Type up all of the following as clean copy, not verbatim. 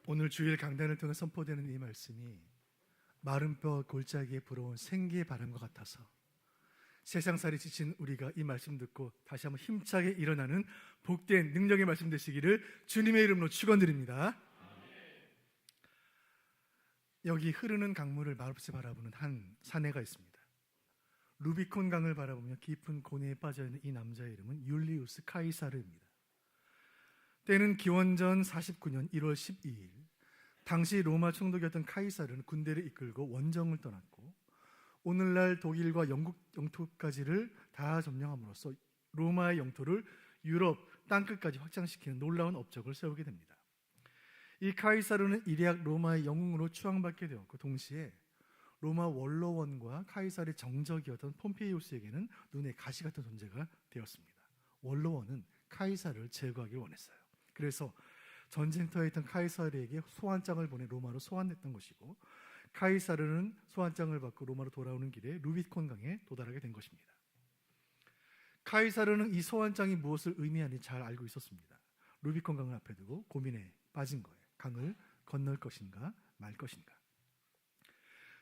오늘 주일 강단을 통해 선포되는 이 말씀이 마른 뼈 골짜기에 불어온 생기의 바람과 같아서 세상살이 지친 우리가 이 말씀 듣고 다시 한번 힘차게 일어나는 복된 능력의 말씀 되시기를 주님의 이름으로 축원드립니다. 여기 흐르는 강물을 말없이 바라보는 한 사내가 있습니다. 루비콘 강을 바라보며 깊은 고뇌에 빠져있는 이 남자의 이름은 율리우스 카이사르입니다. 때는 기원전 49년 1월 12일, 당시 로마 총독이었던 카이사르는 군대를 이끌고 원정을 떠났고 오늘날 독일과 영국 영토까지를 다 점령함으로써 로마의 영토를 유럽 땅끝까지 확장시키는 놀라운 업적을 세우게 됩니다. 이 카이사르는 일약 로마의 영웅으로 추앙받게 되었고 동시에 로마 원로원과 카이사르의 정적이었던 폼페이우스에게는 눈에 가시 같은 존재가 되었습니다. 원로원은 카이사르를 제거하길 원했어요. 그래서 전쟁터에 있던 카이사르에게 소환장을 보내 로마로 소환했던 것이고, 카이사르는 소환장을 받고 로마로 돌아오는 길에 루비콘 강에 도달하게 된 것입니다. 카이사르는 이 소환장이 무엇을 의미하는지 잘 알고 있었습니다. 루비콘 강을 앞에 두고 고민에 빠진 거예요. 강을 건널 것인가 말 것인가.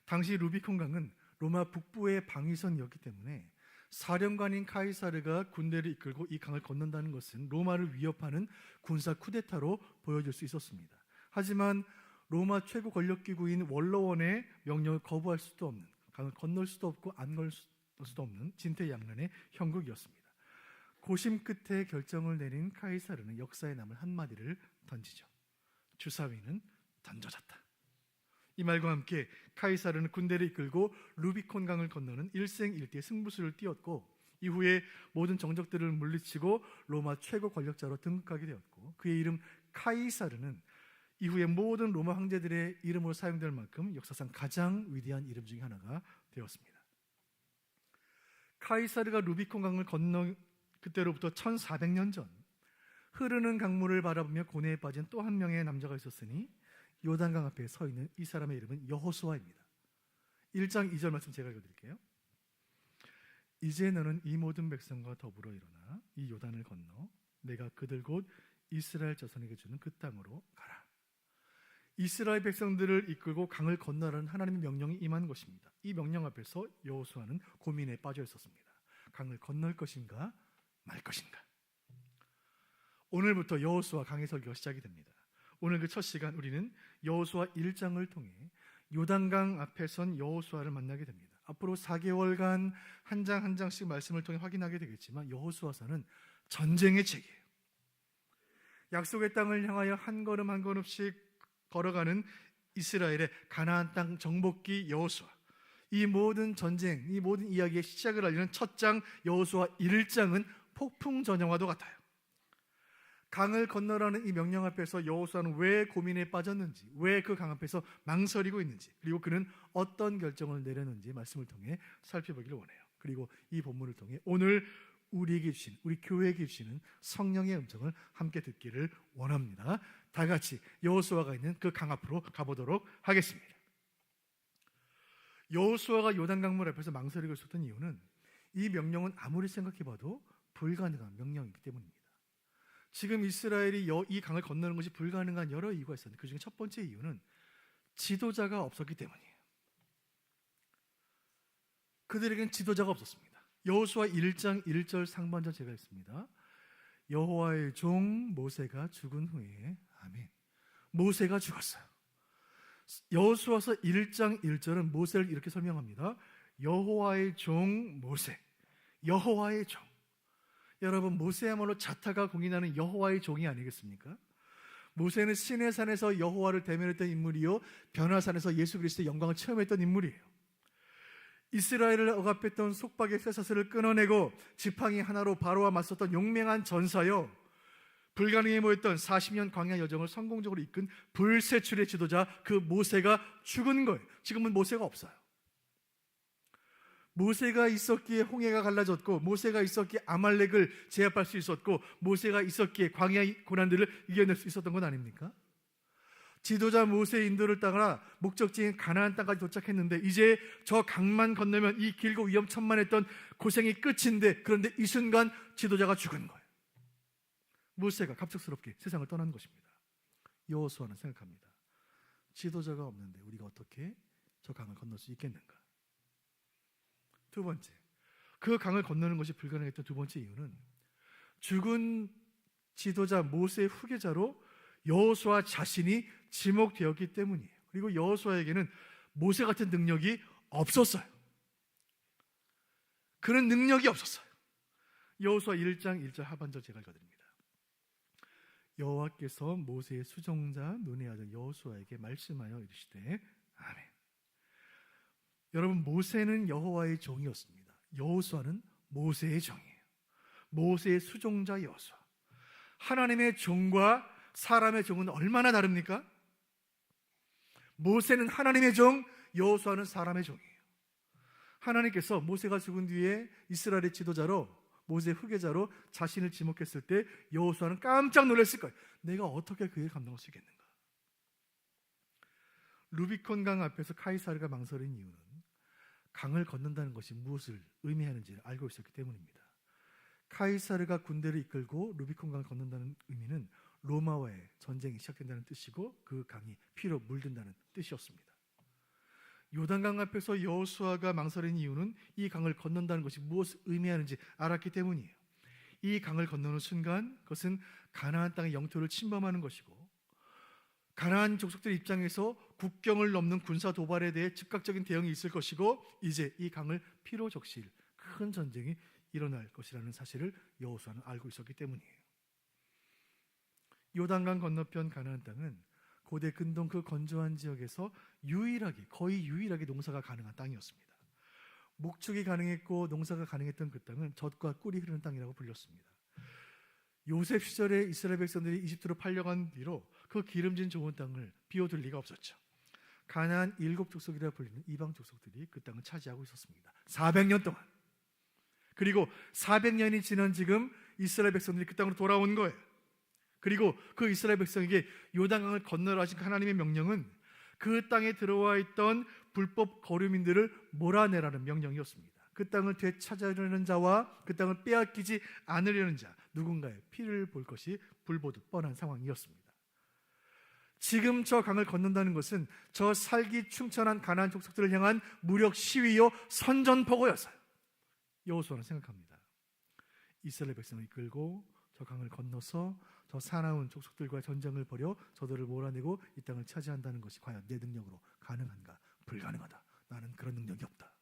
당시 루비콘 강은 로마 북부의 방위선이었기 때문에 사령관인 카이사르가 군대를 이끌고 이 강을 건넌다는 것은 로마를 위협하는 군사 쿠데타로 보여질 수 있었습니다. 하지만 로마 최고 권력기구인 원로원의 명령을 거부할 수도 없는, 강을 건널 수도 없고 안 건널 수도 없는 진퇴양난의 형국이었습니다. 고심 끝에 결정을 내린 카이사르는 역사에 남을 한마디를 던지죠. 주사위는 던져졌다. 이 말과 함께 카이사르는 군대를 이끌고 루비콘 강을 건너는 일생일대의 승부수를 띄웠고, 이후에 모든 정적들을 물리치고 로마 최고 권력자로 등극하게 되었고, 그의 이름 카이사르는 이후에 모든 로마 황제들의 이름으로 사용될 만큼 역사상 가장 위대한 이름 중에 하나가 되었습니다. 카이사르가 루비콘 강을 건너 그때로부터 1400년 전, 흐르는 강물을 바라보며 고뇌에 빠진 또 한 명의 남자가 있었으니 요단강 앞에 서 있는 이 사람의 이름은 여호수아입니다. 1장 2절 말씀 제가 읽어드릴게요. 이제 너는 이 모든 백성과 더불어 일어나 이 요단을 건너 내가 그들 곧 이스라엘 자손에게 주는 그 땅으로 가라. 이스라엘 백성들을 이끌고 강을 건너라는 하나님의 명령이 임한 것입니다. 이 명령 앞에서 여호수아는 고민에 빠져 있었습니다. 강을 건널 것인가 말 것인가. 오늘부터 여호수아 강의 설교가 시작이 됩니다. 오늘 그 첫 시간 우리는 여호수아 1장을 통해 요단강 앞에 선 여호수아를 만나게 됩니다. 앞으로 4개월간 한 장 한 장씩 말씀을 통해 확인하게 되겠지만 여호수아서는 전쟁의 책이에요. 약속의 땅을 향하여 한 걸음 한 걸음씩 걸어가는 이스라엘의 가나안 땅 정복기 여호수아. 이 모든 전쟁, 이 모든 이야기의 시작을 알리는 첫 장 여호수아 1장은 폭풍전야와도 같아요. 강을 건너라는 이 명령 앞에서 여호수아는 왜 고민에 빠졌는지, 왜 그 강 앞에서 망설이고 있는지, 그리고 그는 어떤 결정을 내렸는지 말씀을 통해 살펴보기를 원해요. 그리고 이 본문을 통해 오늘 우리에게 주신, 우리 교회에게 주시는 성령의 음성을 함께 듣기를 원합니다. 다 같이 여호수아가 있는 그 강 앞으로 가보도록 하겠습니다. 여호수아가 요단강물 앞에서 망설이고 있었던 이유는 이 명령은 아무리 생각해봐도 불가능한 명령이기 때문입니다. 지금 이스라엘이 이 강을 건너는 것이 불가능한 여러 이유가 있었는데 그 중에 첫 번째 이유는 지도자가 없었기 때문이에요. 그들에겐 지도자가 없었습니다. 여호수아 1장 1절 상반절 제가 읽습니다. 여호와의 종 모세가 죽은 후에, 아멘. 모세가 죽었어요. 여호수아서 1장 1절은 모세를 이렇게 설명합니다. 여호와의 종 모세, 여호와의 종. 여러분, 모세야말로 자타가 공인하는 여호와의 종이 아니겠습니까? 모세는 시내산에서 여호와를 대면했던 인물이요, 변화산에서 예수 그리스도의 영광을 체험했던 인물이에요. 이스라엘을 억압했던 속박의 쇠사슬을 끊어내고 지팡이 하나로 바로와 맞섰던 용맹한 전사요, 불가능해 보였던 40년 광야 여정을 성공적으로 이끈 불세출의 지도자 그 모세가 죽은 거예요. 지금은 모세가 없어요. 모세가 있었기에 홍해가 갈라졌고, 모세가 있었기에 아말렉을 제압할 수 있었고, 모세가 있었기에 광야의 고난들을 이겨낼 수 있었던 건 아닙니까? 지도자 모세의 인도를 따라 목적지인 가나안 땅까지 도착했는데 이제 저 강만 건너면 이 길고 위험천만했던 고생이 끝인데, 그런데 이 순간 지도자가 죽은 거예요. 모세가 갑작스럽게 세상을 떠난 것입니다. 여호수아는 생각합니다. 지도자가 없는데 우리가 어떻게 저 강을 건널 수 있겠는가? 두 번째, 그 강을 건너는 것이 불가능했던 두 번째 이유는 죽은 지도자 모세의 후계자로 여호수아 자신이 지목되었기 때문이에요. 그리고 여호수아에게는 모세 같은 능력이 없었어요. 그런 능력이 없었어요. 여호수아 1장 1절 하반절 제가 읽어드립니다. 여호와께서 모세의 수종자 눈의 아들 여호수아에게 말씀하여 이르시되 아멘. 여러분, 모세는 여호와의 종이었습니다. 여호수아는 모세의 종이에요. 모세의 수종자 여호수아. 하나님의 종과 사람의 종은 얼마나 다릅니까? 모세는 하나님의 종, 여호수아는 사람의 종이에요. 하나님께서 모세가 죽은 뒤에 이스라엘의 지도자로 모세의 후계자로 자신을 지목했을 때 여호수아는 깜짝 놀랐을 거예요. 내가 어떻게 그 일을 감당할 수 있겠는가? 루비콘 강 앞에서 카이사르가 망설인 이유는 강을 건넌다는 것이 무엇을 의미하는지를 알고 있었기 때문입니다. 카이사르가 군대를 이끌고 루비콘 강을 건넌다는 의미는 로마와의 전쟁이 시작된다는 뜻이고 그 강이 피로 물든다는 뜻이었습니다. 요단강 앞에서 여호수아가 망설인 이유는 이 강을 건넌다는 것이 무엇을 의미하는지 알았기 때문이에요. 이 강을 건너는 순간 그것은 가나안 땅의 영토를 침범하는 것이고 가나안 족속들 입장에서 국경을 넘는 군사 도발에 대해 즉각적인 대응이 있을 것이고 이제 이 강을 피로 적실 큰 전쟁이 일어날 것이라는 사실을 여호수아는 알고 있었기 때문이에요. 요단강 건너편 가나안 땅은 고대 근동 그 건조한 지역에서 거의 유일하게 농사가 가능한 땅이었습니다. 목축이 가능했고 농사가 가능했던 그 땅은 젖과 꿀이 흐르는 땅이라고 불렸습니다. 요셉 시절에 이스라엘 백성들이 이집트로 팔려간 뒤로 그 기름진 좋은 땅을 비워둘 리가 없었죠. 가나안 7족속이라 불리는 이방 족속들이 그 땅을 차지하고 있었습니다. 400년 동안. 그리고 400년이 지난 지금 이스라엘 백성들이 그 땅으로 돌아온 거예요. 그리고 그 이스라엘 백성에게 요단강을 건너라 하신 하나님의 명령은 그 땅에 들어와 있던 불법 거류민들을 몰아내라는 명령이었습니다. 그 땅을 되찾으려는 자와 그 땅을 빼앗기지 않으려는 자, 누군가의 피를 볼 것이 불보듯 뻔한 상황이었습니다. 지금 저 강을 건넌다는 것은 저 살기 충천한 가나안 족속들을 향한 무력 시위요 선전포고였어요. 여호수아는 생각합니다. 이스라엘 백성을 이끌고 저 강을 건너서 저 사나운 족속들과 전쟁을 벌여 저들을 몰아내고 이 땅을 차지한다는 것이 과연 내 능력으로 가능한가? 불가능하다. 나는 그런 능력이 없다.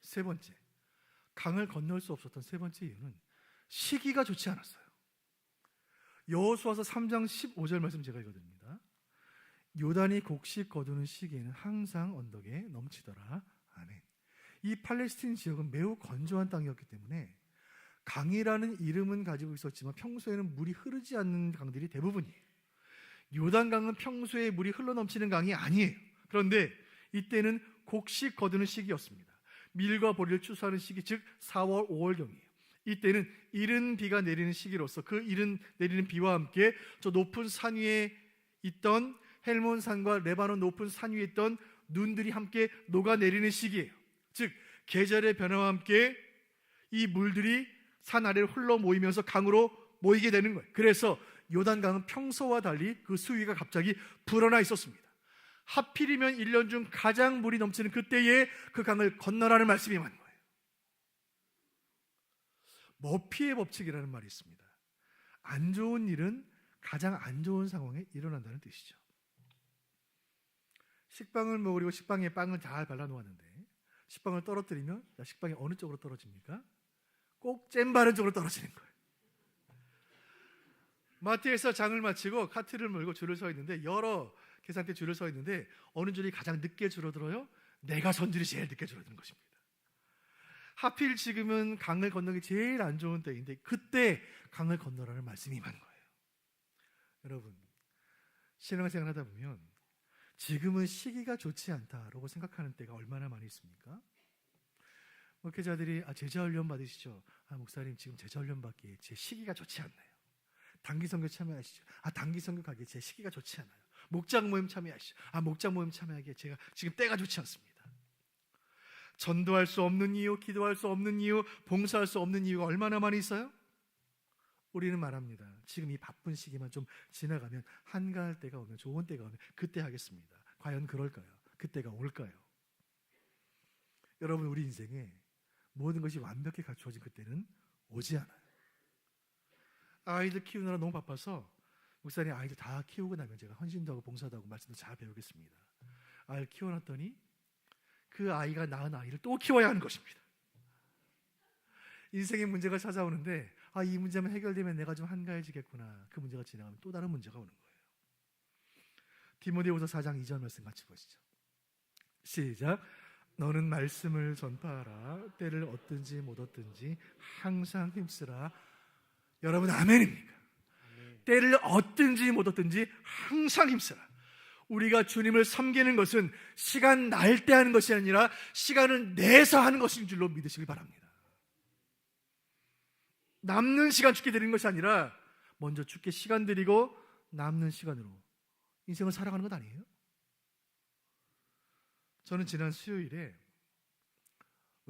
세 번째, 강을 건널 수 없었던 세 번째 이유는 시기가 좋지 않았어요. 여호수아서 3장 15절 말씀 제가 읽어드립니다. 요단이 곡식 거두는 시기에는 항상 언덕에 넘치더라. 아멘. 이 팔레스틴 지역은 매우 건조한 땅이었기 때문에 강이라는 이름은 가지고 있었지만 평소에는 물이 흐르지 않는 강들이 대부분이에요. 요단강은 평소에 물이 흘러넘치는 강이 아니에요. 그런데 이때는 곡식 거두는 시기였습니다. 밀과 보리를 추수하는 시기, 즉 4월, 5월경이에요. 이때는 이른 비가 내리는 시기로서 그 이른 내리는 비와 함께 저 높은 산 위에 있던 헬몬산과 레바논 높은 산 위에 있던 눈들이 함께 녹아내리는 시기예요. 즉 계절의 변화와 함께 이 물들이 산 아래로 흘러 모이면서 강으로 모이게 되는 거예요. 그래서 요단강은 평소와 달리 그 수위가 갑자기 불어나 있었습니다. 하필이면 1년 중 가장 물이 넘치는 그때에 그 강을 건너라는 말씀이 맞는 거예요. 머피의 법칙이라는 말이 있습니다. 안 좋은 일은 가장 안 좋은 상황에 일어난다는 뜻이죠. 식빵을 먹으려고 식빵에 빵을 잘 발라놓았는데 식빵을 떨어뜨리면 식빵이 어느 쪽으로 떨어집니까? 꼭 잼 바른 쪽으로 떨어지는 거예요. 마트에서 장을 마치고 카트를 몰고 줄을 서 있는데 여러 계산대 줄을 서 있는데 어느 줄이 가장 늦게 줄어들어요? 내가 선 줄이 제일 늦게 줄어드는 것입니다. 하필 지금은 강을 건너기 제일 안 좋은 때인데 그때 강을 건너라는 말씀이 임한 거예요. 여러분, 신앙생활 하다 보면 지금은 시기가 좋지 않다라고 생각하는 때가 얼마나 많이 있습니까? 목회자들이 제자훈련 받으시죠. 목사님 지금 제자훈련 받기에 제 시기가 좋지 않나요? 단기 선교 참여하시죠. 단기 선교 가기에 제 시기가 좋지 않아요. 목장 모임 참여하시죠. 목장 모임 참여하기에 제가 지금 때가 좋지 않습니다. 전도할 수 없는 이유, 기도할 수 없는 이유, 봉사할 수 없는 이유가 얼마나 많이 있어요? 우리는 말합니다. 지금 이 바쁜 시기만 좀 지나가면 한가할 때가 오면, 좋은 때가 오면 그때 하겠습니다. 과연 그럴까요? 그때가 올까요? 여러분, 우리 인생에 모든 것이 완벽히 갖추어진 그때는 오지 않아요. 아이들 키우느라 너무 바빠서 목사님, 아이들 다 키우고 나면 제가 헌신도 하고 봉사도 하고 말씀도 잘 배우겠습니다. 아이를 키워놨더니 그 아이가 낳은 아이를 또 키워야 하는 것입니다. 인생의 문제가 찾아오는데 이 문제만 해결되면 내가 좀 한가해지겠구나. 그 문제가 지나가면 또 다른 문제가 오는 거예요. 디모데후서 4장 2절 말씀 같이 보시죠. 시작. 너는 말씀을 전파하라. 때를 얻든지 못 얻든지 항상 힘쓰라. 여러분, 아멘입니까? 아멘. 때를 얻든지 못 얻든지 항상 힘쓰라. 우리가 주님을 섬기는 것은 시간 날 때 하는 것이 아니라 시간을 내서 하는 것인 줄로 믿으시길 바랍니다. 남는 시간 주께 드리는 것이 아니라 먼저 주께 시간 드리고 남는 시간으로 인생을 살아가는 것 아니에요? 저는 지난 수요일에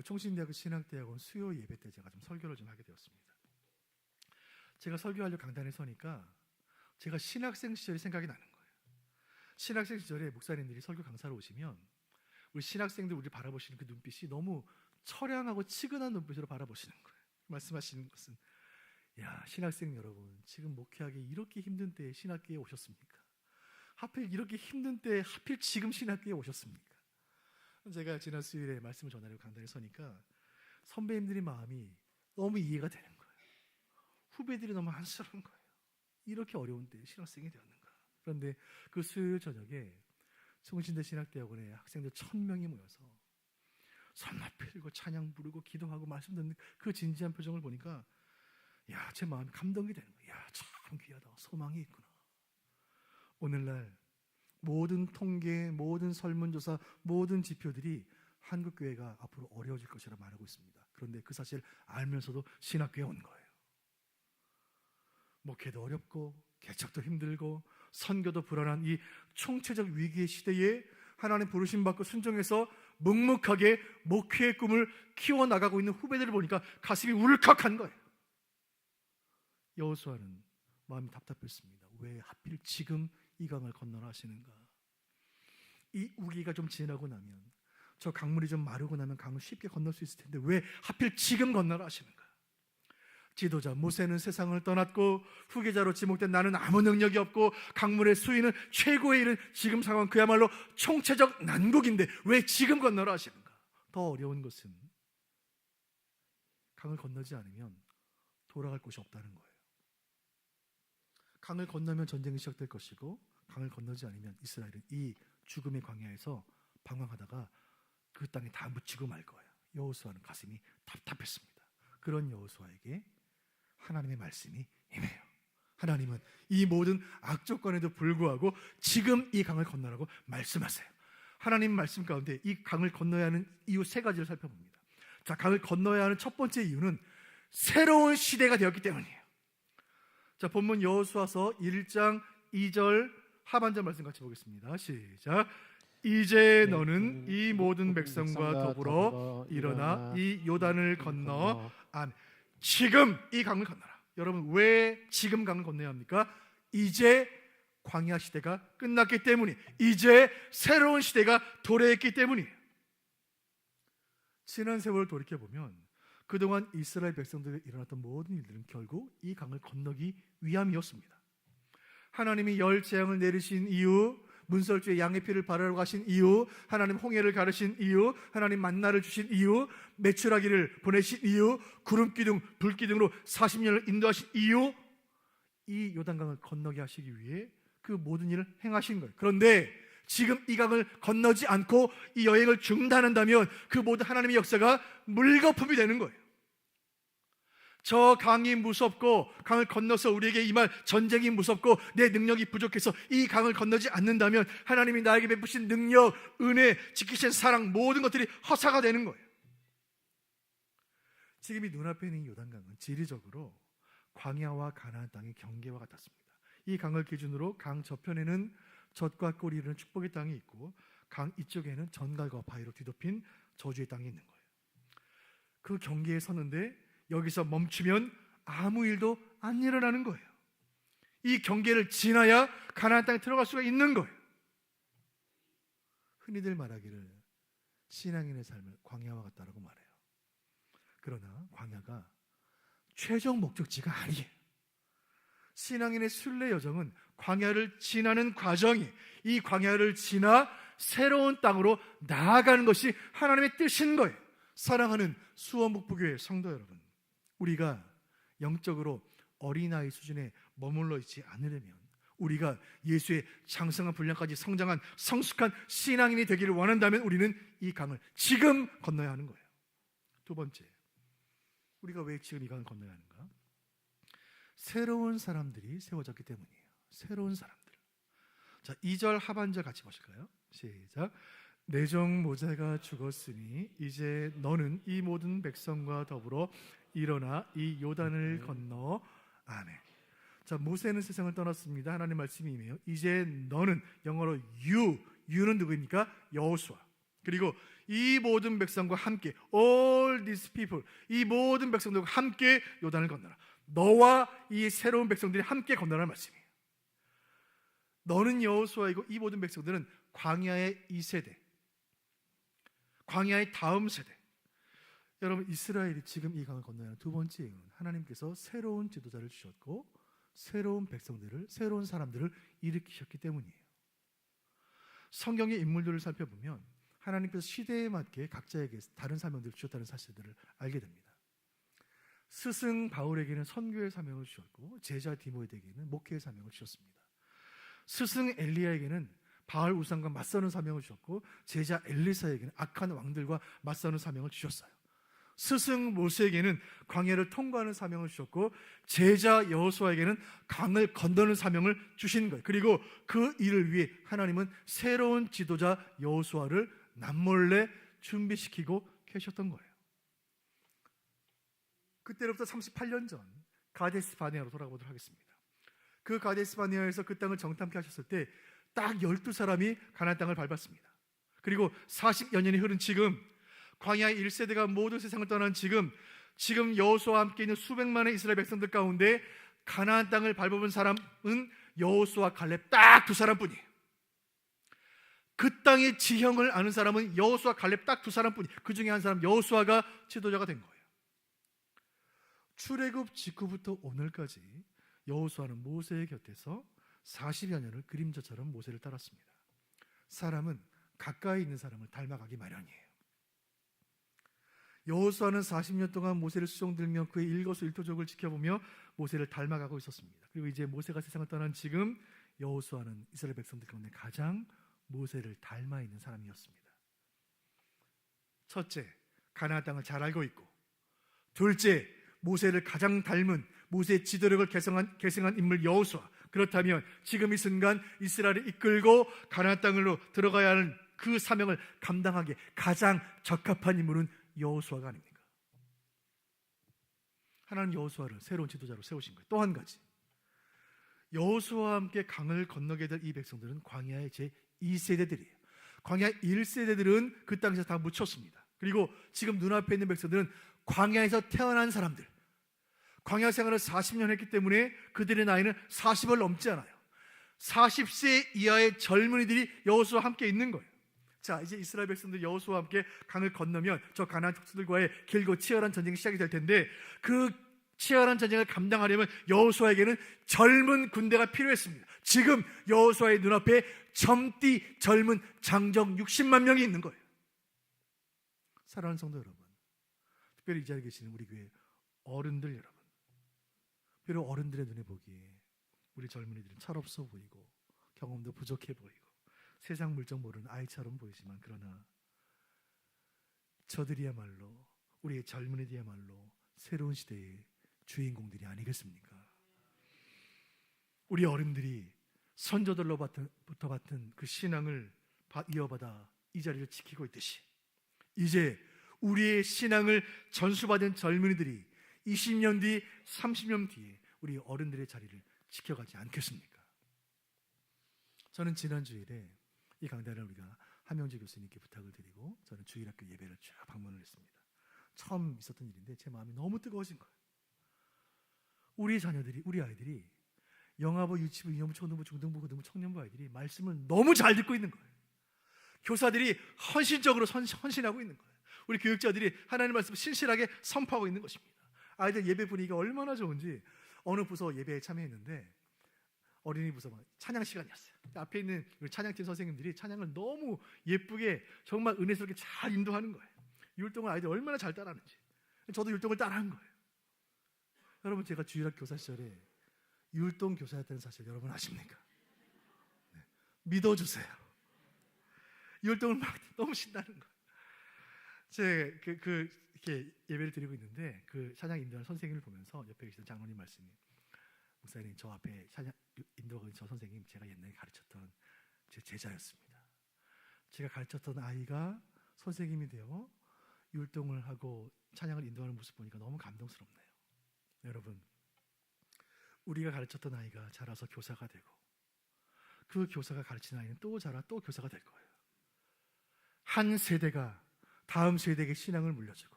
총신대학교 신학대학원 수요 예배 때 제가 좀 설교를 좀 하게 되었습니다. 제가 설교하려고 강단에 서니까 제가 신학생 시절이 생각이 나는 거예요. 신학생 시절에 목사님들이 설교 강사로 오시면 우리 신학생들 우리 바라보시는 그 눈빛이 너무 처량하고 치근한 눈빛으로 바라보시는 거예요. 말씀하시는 것은, 야, 신학생 여러분, 지금 목회하기 이렇게 힘든 때에 신학교에 오셨습니까? 하필 이렇게 힘든 때에 하필 지금 신학교에 오셨습니까? 제가 지난 수요일에 말씀을 전하려고 강단에 서니까 선배님들의 마음이 너무 이해가 되는 거예요. 후배들이 너무 안쓰러운 거예요. 이렇게 어려운 때에 신학생이 되었는가. 그런데 그 수요일 저녁에 성신대 신학대학원에 학생들 1000명이 모여서 선마필 들고 찬양 부르고 기도하고 말씀 듣는 그 진지한 표정을 보니까 야, 제 마음이 감동이 되는 거예요. 야, 참 귀하다. 소망이 있구나. 오늘날 모든 통계, 모든 설문조사, 모든 지표들이 한국교회가 앞으로 어려워질 것이라 말하고 있습니다. 그런데 그 사실 알면서도 신학교에 온 거예요. 목회도 어렵고 개척도 힘들고 선교도 불안한 이 총체적 위기의 시대에 하나님 부르심 받고 순종해서 묵묵하게 목회의 꿈을 키워나가고 있는 후배들을 보니까 가슴이 울컥한 거예요. 여호수아는 마음이 답답했습니다. 왜 하필 지금 이 강을 건너라 하시는가? 이 우기가 좀 지나고 나면, 저 강물이 좀 마르고 나면 강을 쉽게 건널 수 있을 텐데 왜 하필 지금 건너라 하시는가? 지도자 모세는 세상을 떠났고 후계자로 지목된 나는 아무 능력이 없고 강물의 수위는 최고에 이른 지금 상황, 그야말로 총체적 난국인데 왜 지금 건너라 하시는가? 더 어려운 것은 강을 건너지 않으면 돌아갈 곳이 없다는 거예요. 강을 건너면 전쟁이 시작될 것이고 강을 건너지 않으면 이스라엘은 이 죽음의 광야에서 방황하다가 그 땅에 다 묻히고 말 거예요. 여호수아는 가슴이 답답했습니다. 그런 여호수아에게 하나님의 말씀이 임해요. 하나님은 이 모든 악조건에도 불구하고 지금 이 강을 건너라고 말씀하세요. 하나님 말씀 가운데 이 강을 건너야 하는 이유 3가지를 살펴봅니다. 자, 강을 건너야 하는 첫 번째 이유는 새로운 시대가 되었기 때문이에요. 자, 본문 여호수아서 1장 2절 하반절 말씀 같이 보겠습니다. 시작. 이제 너는 이 모든 백성과 더불어 일어나 이 요단을 건너 지금 이 강을 건너라. 여러분, 왜 지금 강을 건너야 합니까? 이제 광야 시대가 끝났기 때문에, 이제 새로운 시대가 도래했기 때문이에요. 지난 세월을 돌이켜보면 그동안 이스라엘 백성들에 일어났던 모든 일들은 결국 이 강을 건너기 위함이었습니다. 하나님이 열 재앙을 내리신 이유, 문설주에 양의 피를 바르라고 하신 이유, 하나님 홍해를 가르신 이유, 하나님 만나를 주신 이유, 메추라기를 보내신 이유, 구름기둥, 불기둥으로 40년을 인도하신 이유, 이 요단강을 건너게 하시기 위해 그 모든 일을 행하신 거예요. 그런데 지금 이 강을 건너지 않고 이 여행을 중단한다면 그 모든 하나님의 역사가 물거품이 되는 거예요. 저 강이 무섭고 강을 건너서 우리에게 임할 전쟁이 무섭고 내 능력이 부족해서 이 강을 건너지 않는다면 하나님이 나에게 베푸신 능력, 은혜, 지키신 사랑, 모든 것들이 허사가 되는 거예요. 지금 이 눈앞에 있는 요단강은 지리적으로 광야와 가나안 땅의 경계와 같았습니다. 이 강을 기준으로 강 저편에는 젖과 꿀이 이르는 축복의 땅이 있고 강 이쪽에는 전갈과 바위로 뒤덮인 저주의 땅이 있는 거예요. 그 경계에 섰는데 여기서 멈추면 아무 일도 안 일어나는 거예요. 이 경계를 지나야 가나안 땅에 들어갈 수가 있는 거예요. 흔히들 말하기를 신앙인의 삶을 광야와 같다라고 말해요. 그러나 광야가 최종 목적지가 아니에요. 신앙인의 순례 여정은 광야를 지나는 과정이, 이 광야를 지나 새로운 땅으로 나아가는 것이 하나님의 뜻인 거예요. 사랑하는 수원북부교회 성도 여러분, 우리가 영적으로 어린아이 수준에 머물러 있지 않으려면, 우리가 예수의 장성한 분량까지 성장한 성숙한 신앙인이 되기를 원한다면 우리는 이 강을 지금 건너야 하는 거예요. 두 번째, 우리가 왜 지금 이 강을 건너야 하는가? 새로운 사람들이 세워졌기 때문이에요. 새로운 사람들. 자, 2절 하반절 같이 보실까요? 시작. 내 종 모세가 죽었으니 이제 너는 이 모든 백성과 더불어 일어나 이 요단을 건너. 아멘. 자, 모세는 세상을 떠났습니다. 하나님 말씀이에요. 이제 너는, 영어로 you는 누구입니까? 여호수아. 그리고 이 모든 백성과 함께, all these people, 이 모든 백성들과 함께 요단을 건너라. 너와 이 새로운 백성들이 함께 건너라는 말씀이에요. 너는 여호수아이고 이 모든 백성들은 광야의 2세대, 광야의 다음 세대. 여러분, 이스라엘이 지금 이 강을 건너야 하는 두 번째 이유는 하나님께서 새로운 지도자를 주셨고 새로운 백성들을, 새로운 사람들을 일으키셨기 때문이에요. 성경의 인물들을 살펴보면 하나님께서 시대에 맞게 각자에게 다른 사명들을 주셨다는 사실들을 알게 됩니다. 스승 바울에게는 선교의 사명을 주셨고 제자 디모데에게는 목회의 사명을 주셨습니다. 스승 엘리야에게는 바알 우상과 맞서는 사명을 주셨고 제자 엘리사에게는 악한 왕들과 맞서는 사명을 주셨어요. 스승 모세에게는 광야를 통과하는 사명을 주셨고 제자 여호수아에게는 강을 건너는 사명을 주신 거예요. 그리고 그 일을 위해 하나님은 새로운 지도자 여호수아를 남몰래 준비시키고 계셨던 거예요. 그때로부터 38년 전 가데스 바네아로 돌아가보도록 하겠습니다. 그 가데스 바네아에서 그 땅을 정탐케 하셨을 때 딱 12사람이 가나안 땅을 밟았습니다. 그리고 40여 년이 흐른 지금, 광야의 1세대가 모두 세상을 떠난 지금 여호수아와 함께 있는 수백만의 이스라엘 백성들 가운데 가나안 땅을 밟아본 사람은 여호수아, 갈렙 딱 두 사람뿐이에요. 그 땅의 지형을 아는 사람은 여호수아, 갈렙 딱 두 사람뿐이에요. 그 중에 한 사람 여호수아가 지도자가 된 거예요. 출애굽 직후부터 오늘까지 여호수아는 모세의 곁에서 40여 년을 그림자처럼 모세를 따랐습니다. 사람은 가까이 있는 사람을 닮아가기 마련이에요. 여호수아는 40년 동안 모세를 수종들며 그의 일거수일투족을 지켜보며 모세를 닮아가고 있었습니다. 그리고 이제 모세가 세상을 떠난 지금 여호수아는 이스라엘 백성들 가운데 가장 모세를 닮아 있는 사람이었습니다. 첫째, 가나안 땅을 잘 알고 있고, 둘째, 모세를 가장 닮은 모세의 지도력을 계승한 인물 여호수아. 그렇다면 지금 이 순간 이스라엘을 이끌고 가나안 땅으로 들어가야 하는 그 사명을 감당하기에 가장 적합한 인물은 여호수아가 아닙니까? 하나님 여호수아를 새로운 지도자로 세우신 거예요. 또 한 가지, 여호수아와 함께 강을 건너게 될 이 백성들은 광야의 제2세대들이에요. 광야 1세대들은 그 땅에서 다 묻혔습니다. 그리고 지금 눈앞에 있는 백성들은 광야에서 태어난 사람들, 광야 생활을 40년 했기 때문에 그들의 나이는 40을 넘지 않아요. 40세 이하의 젊은이들이 여호수아와 함께 있는 거예요. 자, 이제 이스라엘 백성들 여호수아와 함께 강을 건너면 저 가나안 족속들과의 길고 치열한 전쟁이 시작이 될 텐데, 그 치열한 전쟁을 감당하려면 여호수아에게는 젊은 군대가 필요했습니다. 지금 여호수아의 눈앞에 젊디 젊은 장정 60만 명이 있는 거예요. 사랑하는 성도 여러분, 특별히 이 자리에 계시는 우리 교회 어른들 여러분, 비록 어른들의 눈에 보기에 우리 젊은이들은 철없어 보이고 경험도 부족해 보이고 세상 물정 모르는 아이처럼 보이지만, 그러나 저들이야말로, 우리의 젊은이들이야말로 새로운 시대의 주인공들이 아니겠습니까? 우리 어른들이 선조들로부터 받은 그 신앙을 이어받아 이 자리를 지키고 있듯이, 이제 우리의 신앙을 전수받은 젊은이들이 20년 뒤, 30년 뒤에 우리 어른들의 자리를 지켜가지 않겠습니까? 저는 지난 주일에 이 강단을 우리가 한명재 교수님께 부탁을 드리고 저는 주일학교 예배를 쭉 방문을 했습니다. 처음 있었던 일인데 제 마음이 너무 뜨거워진 거예요. 우리 자녀들이, 우리 아이들이 영아부, 유치부, 유년부, 초등부, 중등부, 고등부, 청년부 아이들이 말씀을 너무 잘 듣고 있는 거예요. 교사들이 헌신적으로 헌신하고 있는 거예요. 우리 교육자들이 하나님 말씀을 신실하게 선포하고 있는 것입니다. 아이들 예배 분위기가 얼마나 좋은지 어느 부서 예배에 참여했는데 어린이 부서 찬양 시간이었어요. 앞에 있는 우리 찬양팀 선생님들이 찬양을 너무 예쁘게 정말 은혜스럽게 잘 인도하는 거예요. 율동을 아이들 얼마나 잘 따라하는지. 저도 율동을 따라한 거예요. 여러분, 제가 주일학 교사 시절에 율동 교사였다는 사실 여러분 아십니까? 네. 믿어주세요. 율동을 막 너무 신나는 거예요. 이렇게 예배를 드리고 있는데 그 찬양 인도하는 선생님을 보면서 옆에 계시던 장로님 말씀이, 목사님, 저 앞에 찬양 인도하는 저 선생님 제가 옛날에 가르쳤던 제 제자였습니다. 제가 가르쳤던 아이가 선생님이 되어 율동을 하고 찬양을 인도하는 모습 보니까 너무 감동스럽네요. 여러분, 우리가 가르쳤던 아이가 자라서 교사가 되고 그 교사가 가르친 아이는 또 자라 또 교사가 될 거예요. 한 세대가 다음 세대에게 신앙을 물려주고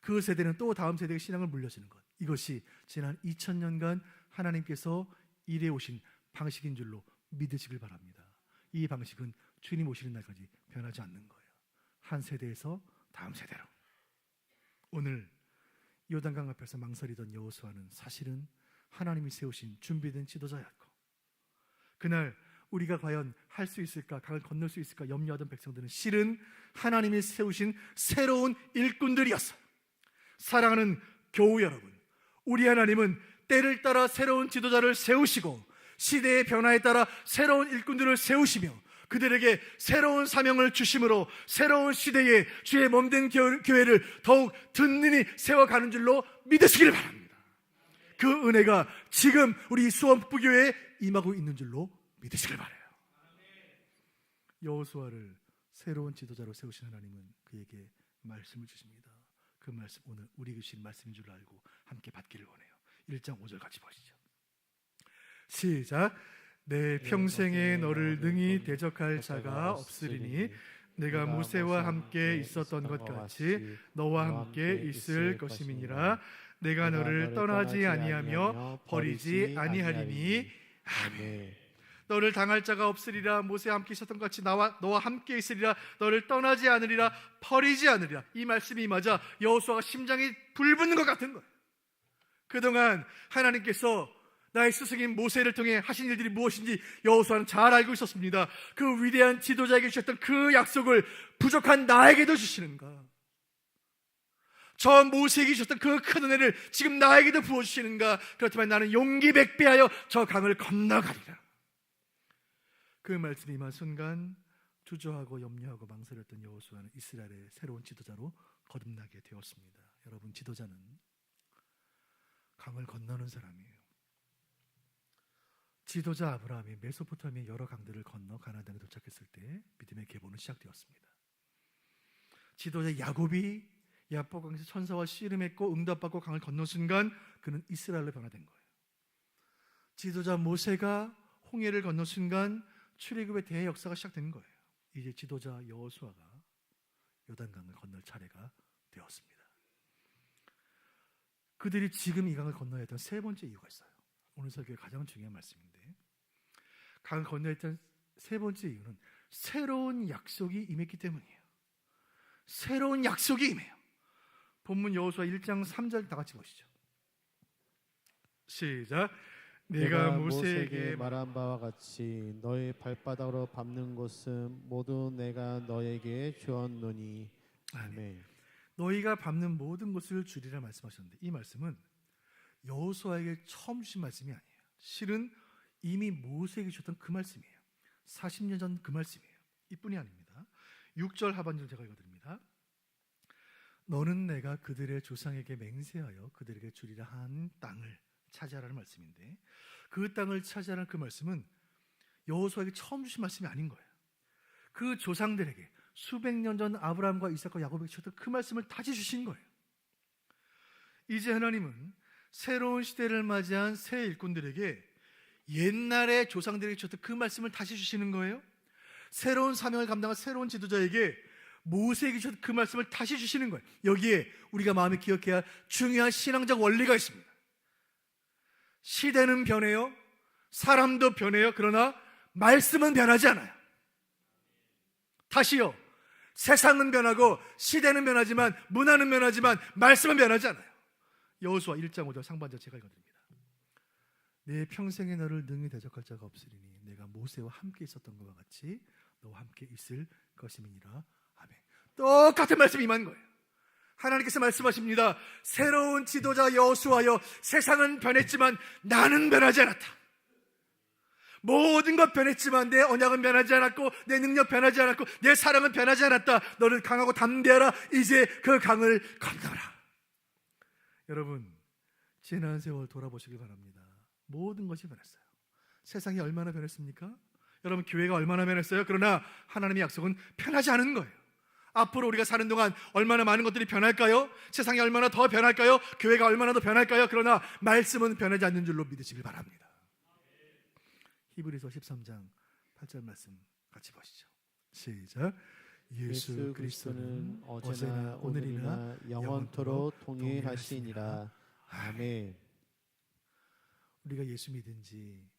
그 세대는 또 다음 세대에게 신앙을 물려주는 것, 이것이 지난 2000년간 하나님께서 일해 오신 방식인 줄로 믿으시길 바랍니다. 이 방식은 주님 오시는 날까지 변하지 않는 거예요. 한 세대에서 다음 세대로. 오늘 요단강 앞에서 망설이던 여호수아는 사실은 하나님이 세우신 준비된 지도자였고, 그날 우리가 과연 할 수 있을까, 강을 건널 수 있을까 염려하던 백성들은 실은 하나님이 세우신 새로운 일꾼들이었어요. 사랑하는 교우 여러분, 우리 하나님은 때를 따라 새로운 지도자를 세우시고 시대의 변화에 따라 새로운 일꾼들을 세우시며 그들에게 새로운 사명을 주심으로 새로운 시대에 주의 몸된 교회를 더욱 든든히 세워가는 줄로 믿으시기를 바랍니다. 그 은혜가 지금 우리 수원북부교회에 임하고 있는 줄로 믿으시길 바라요. 여호수아를 새로운 지도자로 세우신 하나님은 그에게 말씀을 주십니다. 그 말씀, 오늘 우리 주신 말씀인 줄 알고 함께 받기를 원해요. 1장 5절 같이 보시죠. 시작. 내 평생에 너를 능히 대적할 자가 없으리니 내가 모세와 함께 있었던 것 같이 너와 함께 있을 것임이니라. 내가 너를 떠나지 아니하며 버리지 아니하리니. 아멘. 너를 당할 자가 없으리라. 모세와 함께 있었던 것 같이 너와 함께 있으리라. 너를 떠나지 않으리라. 버리지 않으리라. 이 말씀이 맞아 여호수아가 심장이 불붙는 것 같은 거예요. 그동안 하나님께서 나의 스승인 모세를 통해 하신 일들이 무엇인지 여호수아는 잘 알고 있었습니다. 그 위대한 지도자에게 주셨던 그 약속을 부족한 나에게도 주시는가? 저 모세에게 주셨던 그 큰 은혜를 지금 나에게도 부어주시는가? 그렇다면 나는 용기 백배하여 저 강을 건너가리라. 그 말씀이 임한 순간 주저하고 염려하고 망설였던 여호수아는 이스라엘의 새로운 지도자로 거듭나게 되었습니다. 여러분, 지도자는 강을 건너는 사람이에요. 지도자 아브라함이 메소포타미아의 여러 강들을 건너 가나안 땅에 도착했을 때 믿음의 계보는 시작되었습니다. 지도자 야곱이 야복강에서 천사와 씨름했고 응답받고 강을 건넌 순간 그는 이스라엘로 변화된 거예요. 지도자 모세가 홍해를 건넌 순간 출애굽의 대역사가 시작된 거예요. 이제 지도자 여호수아가 요단강을 건널 차례가 되었습니다. 그들이 지금 이 강을 건너야 했던 세 번째 이유가 있어요. 오늘 설교의 가장 중요한 말씀인데, 강을 건너야 했던 세 번째 이유는 새로운 약속이 임했기 때문이에요. 새로운 약속이 임해요. 본문 여호수아 1장 3절 다 같이 보시죠. 시작. 내가 모세에게 말한 바와 같이 너의 발바닥으로 밟는 곳은 모두 내가 너에게 주었노니. 아멘. 너희가 밟는 모든 것을 주리라 말씀하셨는데, 이 말씀은 여호수아에게 처음 주신 말씀이 아니에요. 실은 이미 모세에게 주셨던 그 말씀이에요. 40년 전 그 말씀이에요. 이뿐이 아닙니다. 6절 하반절 제가 읽어드립니다. 너는 내가 그들의 조상에게 맹세하여 그들에게 주리라 한 땅을 차지하라는 말씀인데, 그 땅을 차지하라는 그 말씀은 여호수아에게 처음 주신 말씀이 아닌 거예요. 그 조상들에게 수백 년 전 아브라함과 이삭과 야곱에게 주셨던 그 말씀을 다시 주신 거예요. 이제 하나님은 새로운 시대를 맞이한 새 일꾼들에게 옛날의 조상들에게 주셨던 그 말씀을 다시 주시는 거예요. 새로운 사명을 감당한 새로운 지도자에게 모세에게 주셨던 그 말씀을 다시 주시는 거예요. 여기에 우리가 마음에 기억해야 할 중요한 신앙적 원리가 있습니다. 시대는 변해요. 사람도 변해요. 그러나 말씀은 변하지 않아요. 다시요. 세상은 변하고 시대는 변하지만 문화는 변하지만 말씀은 변하지 않아요. 여호수아 1장 5절 상반절 제가 읽어드립니다. 내 평생에 너를 능히 대적할 자가 없으리니 내가 모세와 함께 있었던 것과 같이 너와 함께 있을 것임이니라. 아멘. 똑같은 말씀이 임한 거예요. 하나님께서 말씀하십니다. 새로운 지도자 여호수아여, 세상은 변했지만 나는 변하지 않았다. 모든 것 변했지만 내 언약은 변하지 않았고 내 능력 변하지 않았고 내 사랑은 변하지 않았다. 너는 강하고 담대하라. 이제 그 강을 건너라. 여러분, 지난 세월 돌아보시길 바랍니다. 모든 것이 변했어요. 세상이 얼마나 변했습니까? 여러분, 교회가 얼마나 변했어요? 그러나 하나님의 약속은 변하지 않은 거예요. 앞으로 우리가 사는 동안 얼마나 많은 것들이 변할까요? 세상이 얼마나 더 변할까요? 교회가 얼마나 더 변할까요? 그러나 말씀은 변하지 않는 줄로 믿으시길 바랍니다. 히브리서 13장 8절 말씀 같이 보시죠. 시작. 예수 그리스도는 어제나 오늘이나 영원토록 동일하시니라. 아멘. 우리가 예수 믿은 지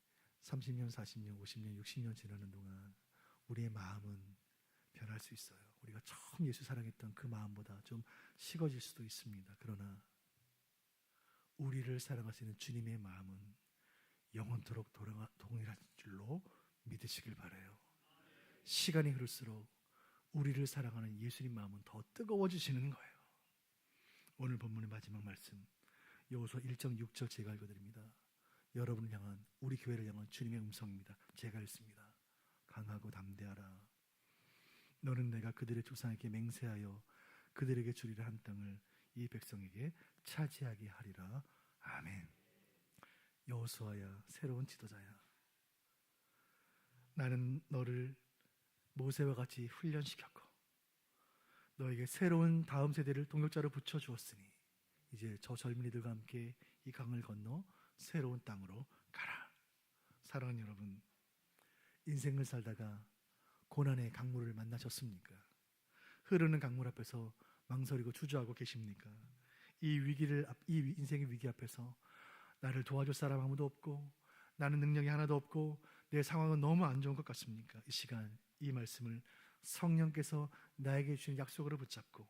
30년, 40년, 50년, 60년 지나는 동안 우리의 마음은 변할 수 있어요. 우리가 처음 예수 사랑했던 그 마음보다 좀 식어질 수도 있습니다. 그러나 우리를 사랑하시는 주님의 마음은 영원토록 동일한 줄로 믿으시길 바라요. 시간이 흐를수록 우리를 사랑하는 예수님 마음은 더 뜨거워지시는 거예요. 오늘 본문의 마지막 말씀 여호수아 1장 6절 제가 읽어드립니다. 여러분을 향한, 우리 교회를 향한 주님의 음성입니다. 제가 읽습니다. 강하고 담대하라. 너는 내가 그들의 조상에게 맹세하여 그들에게 주리라 한 땅을 이 백성에게 차지하게 하리라. 아멘. 여호수아야, 새로운 지도자야, 나는 너를 모세와 같이 훈련시켰고 너에게 새로운 다음 세대를 동역자로 붙여주었으니 이제 저 젊은이들과 함께 이 강을 건너 새로운 땅으로 가라. 사랑하는 여러분, 인생을 살다가 고난의 강물을 만나셨습니까? 흐르는 강물 앞에서 망설이고 주저하고 계십니까? 이 인생의 위기 앞에서 나를 도와줄 사람 아무도 없고 나는 능력이 하나도 없고 내 상황은 너무 안 좋은 것 같습니까? 이 시간 이 말씀을 성령께서 나에게 주신 약속으로 붙잡고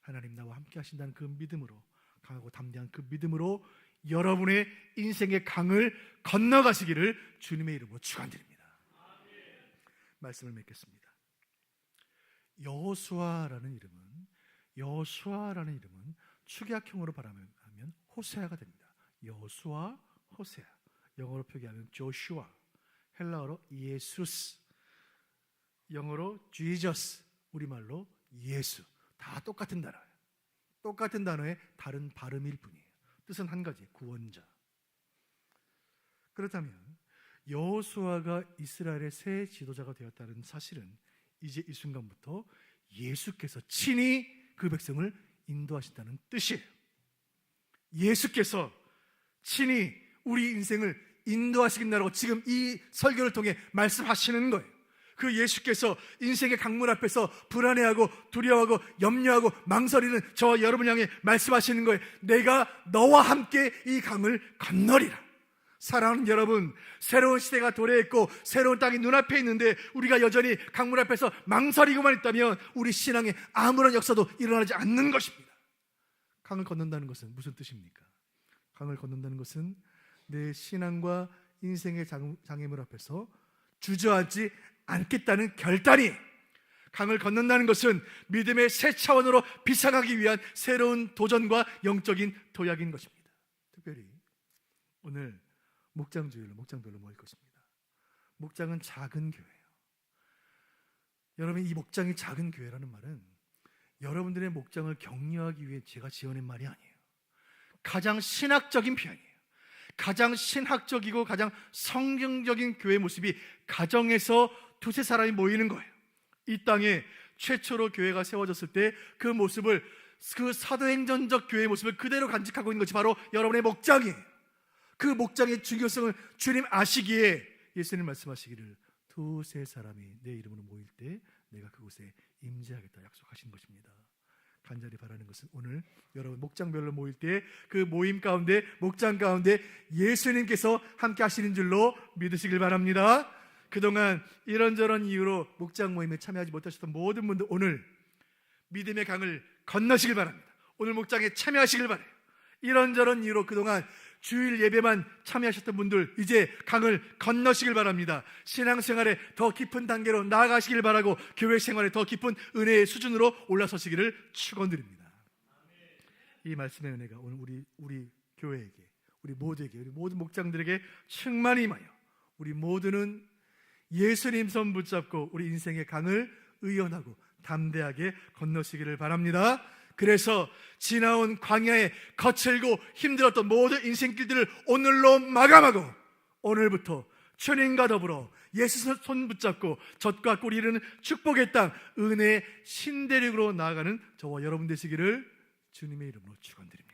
하나님 나와 함께 하신다는 그 믿음으로, 강하고 담대한 그 믿음으로 여러분의 인생의 강을 건너가시기를 주님의 이름으로 축원드립니다. 말씀을 맺겠습니다. 여호수아라는 이름은 축약형으로 발음하면 호세아가 됩니다. 여호수아, 호세아. 영어로 표기하면 조슈아, 헬라어로 예수스, 영어로 지저스, 우리말로 예수. 다 똑같은 단어예요. 똑같은 단어의 다른 발음일 뿐이에요. 뜻은 한 가지, 구원자. 그렇다면 여호수아가 이스라엘의 새 지도자가 되었다는 사실은 이제 이 순간부터 예수께서 친히 그 백성을 인도하신다는 뜻이에요. 예수께서 친히 우리 인생을 인도하시겠다고 지금 이 설교를 통해 말씀하시는 거예요. 그 예수께서 인생의 강물 앞에서 불안해하고 두려워하고 염려하고 망설이는 저와 여러분 향해 말씀하시는 거예요. 내가 너와 함께 이 강을 건너리라. 사랑하는 여러분, 새로운 시대가 도래했고 새로운 땅이 눈앞에 있는데 우리가 여전히 강물 앞에서 망설이고만 있다면 우리 신앙에 아무런 역사도 일어나지 않는 것입니다. 강을 건넌다는 것은 무슨 뜻입니까? 강을 건넌다는 것은 내 신앙과 인생의 장애물 앞에서 주저앉지 않겠다는 결단이, 강을 건넌다는 것은 믿음의 새 차원으로 비상하기 위한 새로운 도전과 영적인 도약인 것입니다. 특별히 오늘 목장별로 모일 것입니다. 목장은 작은 교회예요. 여러분, 이 목장이 작은 교회라는 말은 여러분들의 목장을 격려하기 위해 제가 지어낸 말이 아니에요. 가장 신학적인 표현이에요. 가장 신학적이고 가장 성경적인 교회 모습이 가정에서 두세 사람이 모이는 거예요. 이 땅에 최초로 교회가 세워졌을 때 그 모습을, 그 사도행전적 교회의 모습을 그대로 간직하고 있는 것이 바로 여러분의 목장이에요. 그 목장의 중요성을 주님 아시기에 예수님 말씀하시기를 두세 사람이 내 이름으로 모일 때 내가 그곳에 임재하겠다 약속하신 것입니다. 간절히 바라는 것은 오늘 여러분 목장별로 모일 때 그 모임 가운데, 목장 가운데 예수님께서 함께 하시는 줄로 믿으시길 바랍니다. 그동안 이런저런 이유로 목장 모임에 참여하지 못하셨던 모든 분들 오늘 믿음의 강을 건너시길 바랍니다. 오늘 목장에 참여하시길 바라요. 이런저런 이유로 그동안 주일 예배만 참여하셨던 분들 이제 강을 건너시길 바랍니다. 신앙생활에 더 깊은 단계로 나아가시길 바라고 교회 생활에 더 깊은 은혜의 수준으로 올라서시기를 축원드립니다. 이 말씀의 은혜가 오늘 우리 교회에게, 우리 모두에게, 우리 모든 목장들에게 충만히 임하여 우리 모두는 예수님 손 붙잡고 우리 인생의 강을 의연하고 담대하게 건너시기를 바랍니다. 그래서 지나온 광야에 거칠고 힘들었던 모든 인생길들을 오늘로 마감하고 오늘부터 주님과 더불어 예수 손 붙잡고 젖과 꿀이 이르는 축복의 땅 은혜의 신대륙으로 나아가는 저와 여러분 되시기를 주님의 이름으로 축원드립니다.